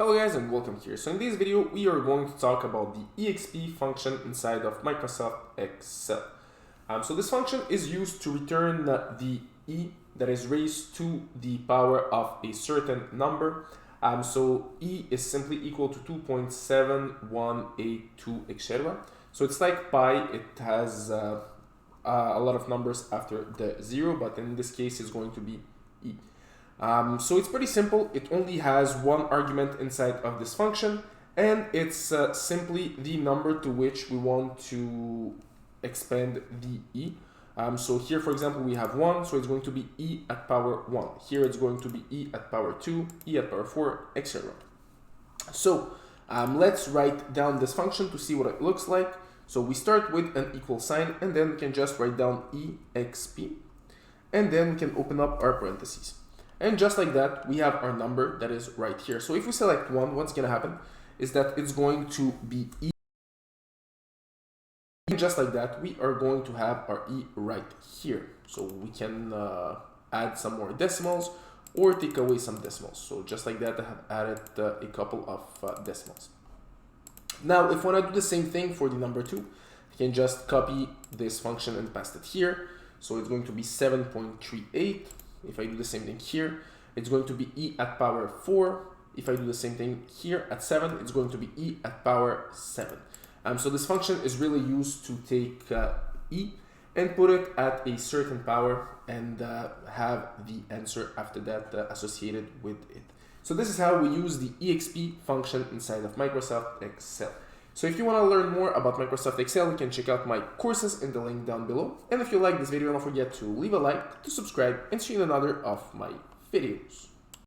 Hello guys and welcome here. So in this video we are going to talk about the EXP function inside of Microsoft Excel. So this function is used to return the e that is raised to the power of a certain number. So e is simply equal to 2.7182, etc. So it's like pi, it has a lot of numbers after the 0, but in this case it's going to be e. So it's pretty simple. It only has one argument inside of this function, and it's simply the number to which we want to expand the e. So here, for example, we have 1, so it's going to be e at power 1. Here it's going to be e at power 2, e at power 4, etc. So let's write down this function to see what it looks like. So we start with an equal sign, and then we can just write down EXP, and then we can open up our parentheses. And just like that, we have our number that is right here. So if we select 1, what's going to happen is that it's going to be e. And just like that, we are going to have our e right here. So we can add some more decimals or take away some decimals. So just like that, I have added a couple of decimals. Now, if I want to do the same thing for the number 2, I can just copy this function and paste it here. So it's going to be 7.38. If I do the same thing here, it's going to be e at power 4. If I do the same thing here at 7, it's going to be e at power 7. So this function is really used to take e and put it at a certain power and have the answer after that associated with it. So this is how we use the EXP function inside of Microsoft Excel. So if you want to learn more about Microsoft Excel, you can check out my courses in the link down below. And if you like this video, don't forget to leave a like, to subscribe, and see you in another of my videos.